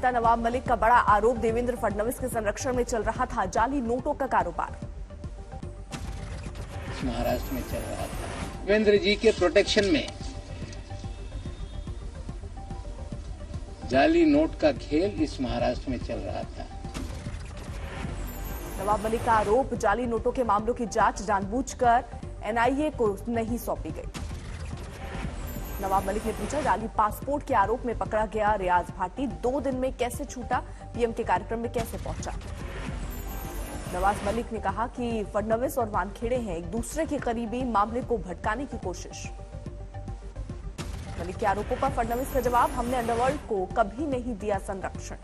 नेता नवाब मलिक का बड़ा आरोप, देवेंद्र फडणवीस के संरक्षण में चल रहा था जाली नोटों का कारोबार। महाराष्ट्र में चल रहा था, देवेंद्र जी के प्रोटेक्शन में जाली नोट का खेल इस महाराष्ट्र में चल रहा था। नवाब मलिक का आरोप, जाली नोटों के मामलों की जांच जानबूझकर एनआईए को नहीं सौंपी गई। नवाब मलिक ने पूछा, जाली पासपोर्ट के आरोप में पकड़ा गया रियाज भाटी 2 दिन में कैसे छूटा, पीएम के कार्यक्रम में कैसे पहुंचा। नवाब मलिक ने कहा कि फडणवीस और वानखेड़े हैं एक दूसरे के करीबी, मामले को भटकाने की कोशिश। मलिक के आरोपों पर फडणवीस का जवाब, हमने अंडरवर्ल्ड को कभी नहीं दिया संरक्षण।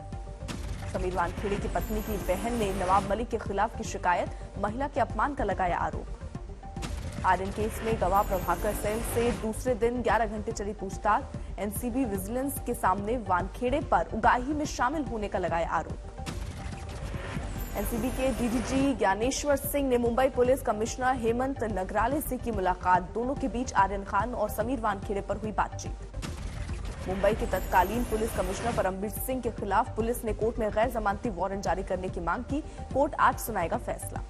समीर वानखेड़े की पत्नी की बहन ने नवाब मलिक के खिलाफ की शिकायत, महिला के अपमान का लगाया आरोप। आर्यन केस में गवाह प्रभाकर सेन से दूसरे दिन 11 घंटे चली पूछताछ, एनसीबी विजिलेंस के सामने वानखेड़े पर उगाही में शामिल होने का लगाया आरोप। एनसीबी के डीडीजी ज्ञानेश्वर सिंह ने मुंबई पुलिस कमिश्नर हेमंत नगराले से की मुलाकात, दोनों के बीच आर्यन खान और समीर वानखेड़े पर हुई बातचीत। मुंबई के तत्कालीन पुलिस कमिश्नर परमबीर सिंह के खिलाफ पुलिस ने कोर्ट में गैर जमानती वारंट जारी करने की मांग की, कोर्ट आज सुनाएगा फैसला।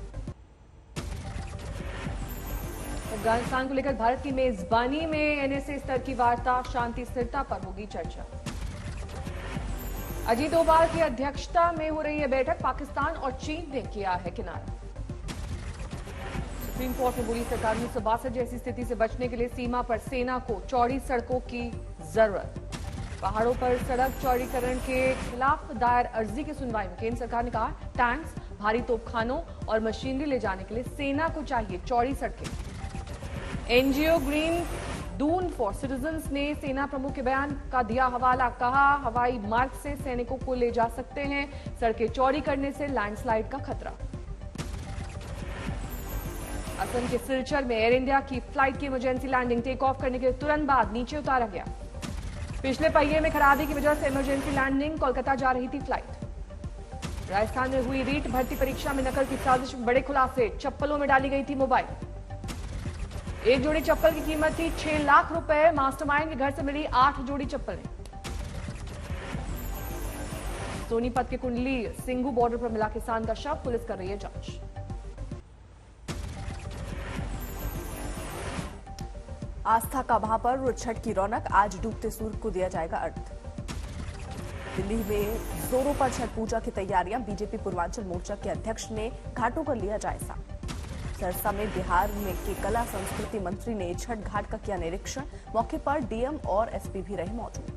अफगानिस्तान को लेकर भारत की मेजबानी में एनएसए स्तर की वार्ता, शांति स्थिरता पर होगी चर्चा। अजीत डोभाल की अध्यक्षता में हो रही है बैठक, पाकिस्तान और चीन ने किया है किनारा। सुप्रीम कोर्ट ने बोली, सरकार ने 1962 जैसी स्थिति से बचने के लिए सीमा पर सेना को चौड़ी सड़कों की जरूरत। पहाड़ों पर सड़क चौड़ीकरण के खिलाफ दायर अर्जी की सुनवाई में केंद्र सरकार ने कहा, टैंक्स, भारी तोपखानों और मशीनरी ले जाने के लिए सेना को चाहिए चौड़ी सड़कें। NGO green Doon for citizens ने सेना प्रमुख के बयान का दिया हवाला, कहा हवाई मार्ग से सैनिकों को ले जा सकते हैं, सड़कें चौड़ी करने से लैंडस्लाइड का खतरा। असम के सिलचर में एयर इंडिया की फ्लाइट की इमरजेंसी लैंडिंग, टेक ऑफ करने के तुरंत बाद नीचे उतारा गया। पिछले पहिए में खराबी की वजह से इमरजेंसी लैंडिंग, कोलकाता जा रही थी फ्लाइट। राजस्थान में हुई रीट भर्ती परीक्षा में नकल की साजिश, बड़े खुलासे, चप्पलों में डाली गई थी मोबाइल। एक जोड़ी चप्पल की कीमत थी 6 लाख रुपए, मास्टरमाइंड के घर से मिली 8 जोड़ी चप्पलें। सोनीपत के कुंडली सिंगू बॉर्डर पर मिला किसान का शव, पुलिस कर रही है जांच। आस्था का महापर्व छठ की रौनक, आज डूबते सूर्य को दिया जाएगा अर्घ्य। दिल्ली में जोरों पर छठ पूजा की तैयारियां, बीजेपी पूर्वांचल मोर्चा के अध्यक्ष ने घाटों का लिया जायजा। सरसा में बिहार में के कला संस्कृति मंत्री ने छठ घाट का किया निरीक्षण, मौके पर डीएम और एसपी भी रहे मौजूद।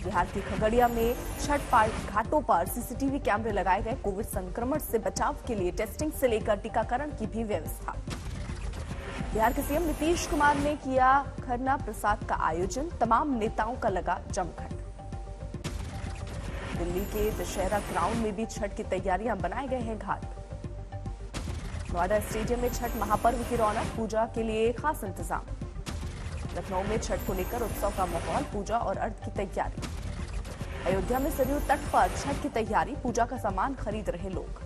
बिहार के खगड़िया में छठ घाटों पर सीसीटीवी कैमरे लगाए गए, कोविड संक्रमण से बचाव के लिए टेस्टिंग से लेकर टीकाकरण की भी व्यवस्था। बिहार के सीएम नीतीश कुमार ने किया खरना प्रसाद का आयोजन, तमाम नेताओं का लगा जमघट। दिल्ली के दशहरा ग्राउंड में भी छठ की तैयारियां, बनाए गए हैं घाट। नोएडा स्टेडियम में छठ महापर्व की रौनक, पूजा के लिए खास इंतजाम। लखनऊ में छठ को लेकर उत्सव का माहौल, पूजा और अर्घ्य की तैयारी। अयोध्या में सरयू तट पर छठ की तैयारी, पूजा का सामान खरीद रहे लोग।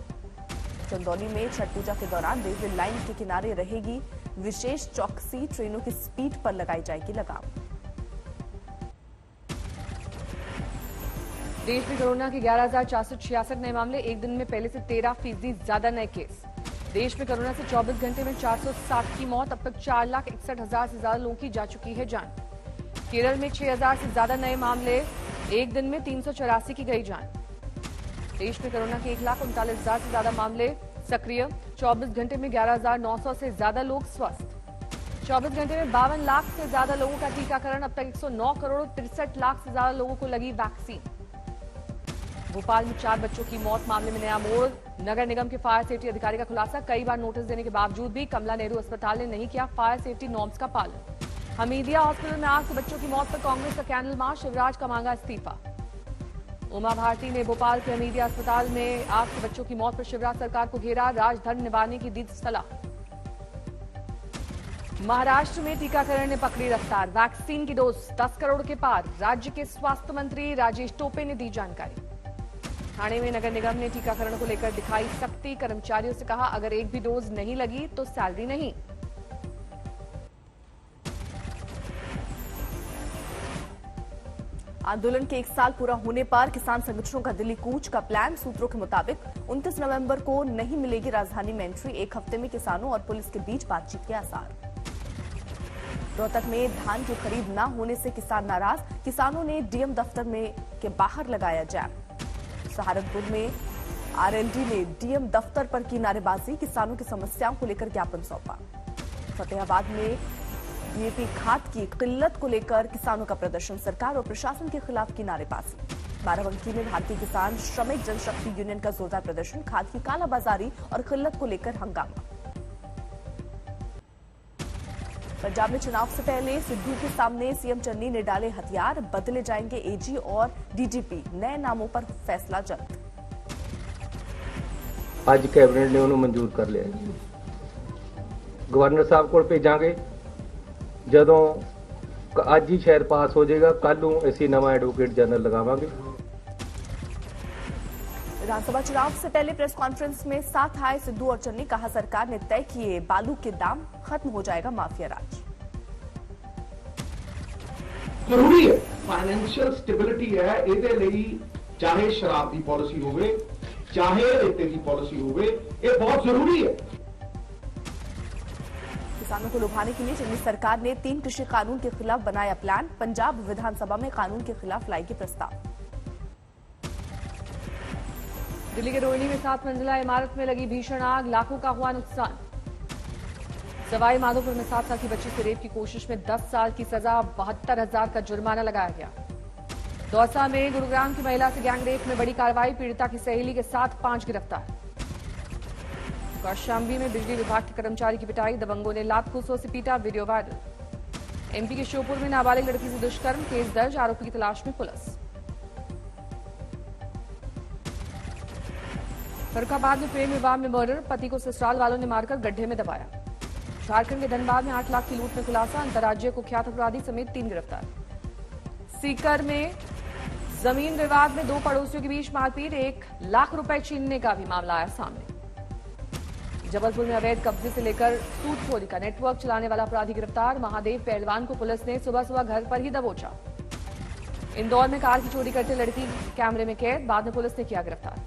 चंदौली में छठ पूजा के दौरान रेलवे लाइन के किनारे रहेगी विशेष चौकसी, ट्रेनों की स्पीड पर लगाई जाएगी लगाम। देश में कोरोना के 11,466 नए मामले, एक दिन में पहले से 13% ज्यादा नए केस। देश में कोरोना से 24 घंटे में 460 की मौत, अब तक 4,61,000 से ज्यादा लोगों की जा चुकी है जान। केरल में 6,000 से ज्यादा नए मामले, एक दिन में 384 की गई जान। देश में कोरोना के 1,39,000 से ज्यादा मामले सक्रिय, 24 घंटे में 11,900 से ज्यादा लोग स्वस्थ। 24 घंटे में 52 लाख से ज्यादा लोगों का टीकाकरण, अब तक 109 करोड़ 63 लाख से ज्यादा लोगों को लगी वैक्सीन। भोपाल में 4 बच्चों की मौत मामले में नया मोड़, नगर निगम के फायर सेफ्टी अधिकारी का खुलासा, कई बार नोटिस देने के बावजूद भी कमला नेहरू अस्पताल ने नहीं किया फायर सेफ्टी नॉर्म्स का पालन। हमीदिया हॉस्पिटल में 8 बच्चों की मौत पर कांग्रेस का कैंडल मार्च, शिवराज का मांगा इस्तीफा। उमा भारती ने भोपाल के हमीदिया अस्पताल में 8 बच्चों की मौत पर शिवराज सरकार को घेरा, राजधर्म निभाने की दी सलाह। महाराष्ट्र में टीकाकरण ने पकड़ी रफ्तार, वैक्सीन की डोज 10 करोड़ के पार, राज्य के स्वास्थ्य मंत्री राजेश टोपे ने दी जानकारी। ठाणे में नगर निगम ने टीकाकरण को लेकर दिखाई सख्ती, कर्मचारियों से कहा अगर एक भी डोज नहीं लगी तो सैलरी नहीं। आंदोलन के 1 साल पूरा होने पर किसान संगठनों का दिल्ली कूच का प्लान। सूत्रों के मुताबिक 29 नवंबर को नहीं मिलेगी राजधानी में एंट्री। 1 हफ्ते में किसानों और पुलिस के बीच बातचीत के आसार। रोहतक में धान की खरीद न होने से किसान नाराज। किसानों ने डीएम दफ्तर में के बाहर लगाया जैम। सहारनपुर में आरएलडी ने डीएम दफ्तर पर की नारेबाजी। किसानों की समस्याओं को लेकर ज्ञापन सौंपा। फतेहाबाद में डीएपी खाद की किल्लत को लेकर किसानों का प्रदर्शन। सरकार और प्रशासन के खिलाफ की नारेबाजी। बाराबंकी में भारतीय किसान श्रमिक जनशक्ति यूनियन का जोरदार प्रदर्शन। खाद की कालाबाजारी और किल्लत को लेकर हंगामा। पंजाब में चुनाव से पहले सिद्धू के सामने सीएम चन्नी ने डाले हथियार। बदले जाएंगे एजी और डीजीपी। नए नामों पर फैसला जल्द। ਅੱਜ ਕੈਬਨਿਟ ਨੇ ਉਹਨੂੰ ਮਨਜ਼ੂਰ ਕਰ ਲਿਆ ਜੀ। ਗਵਰਨਰ ਸਾਹਿਬ ਕੋਲ ਭੇਜਾਂਗੇ। ਜਦੋਂ ਅੱਜ ਹੀ ਸ਼ਾਇਦ ਪਾਸ ਹੋ ਜਾਏਗਾ, ਕੱਲ ਨੂੰ ਅਸੀਂ ਨਵਾਂ ਐਡਵੋਕੇਟ ਜਨਰਲ ਲਗਾਵਾਂਗੇ। विधानसभा चुनाव से पहले प्रेस कॉन्फ्रेंस में साथ आए सिद्धू और चन्नी। कहा सरकार ने तय किए बालू के दाम, खत्म हो जाएगा माफिया राज। जरूरी है फाइनेंशियल स्टेबिलिटी है ਇਹਦੇ ਲਈ ਚਾਹੇ ਸ਼ਰਾਬ ਦੀ ਪਾਲਿਸੀ ਹੋਵੇ चाहे रेते की पॉलिसी हो, ये बहुत जरूरी है। किसानों को लुभाने के लिए चन्नी सरकार ने 3 कृषि कानून के खिलाफ बनाया प्लान। पंजाब विधानसभा में कानून के खिलाफ लाएगी प्रस्ताव। दिल्ली के रोहिणी में 7 मंजिला इमारत में लगी भीषण आग। लाखों का हुआ नुकसान। सवाई माधोपुर में 7 साल की बच्ची से रेप की कोशिश में 10 साल की सजा, 72,000 का जुर्माना लगाया गया। दौसा में गुरुग्राम की महिला से गैंगरेप में बड़ी कार्रवाई। पीड़िता की सहेली के साथ 5 गिरफ्तार। कौशाम्बी में बिजली विभाग के कर्मचारी की पिटाई। दबंगों ने लात फूसों से पीटा, वीडियो वायरल। एमपी के श्योपुर में नाबालिग लड़की से दुष्कर्म, केस दर्ज। आरोपी की तलाश में पुलिस। फर्रुखाबाद में प्रेम विवाह में मर्डर। पति को ससुराल वालों ने मारकर गड्ढे में दबाया। झारखंड के धनबाद में 8 लाख की लूट में खुलासा। अंतर्राज्यीय कुख्यात अपराधी समेत 3 गिरफ्तार। सीकर में जमीन विवाद में 2 पड़ोसियों के बीच मारपीट। 1 लाख रुपए छीनने का भी मामला आया सामने। जबलपुर में अवैध कब्जे से लेकर सूदखोरी का नेटवर्क चलाने वाला अपराधी गिरफ्तार। महादेव पहलवान को पुलिस ने सुबह सुबह घर पर ही दबोचा। इंदौर में कार की चोरी करते लड़की कैमरे में कैद। बाद में पुलिस ने किया गिरफ्तार।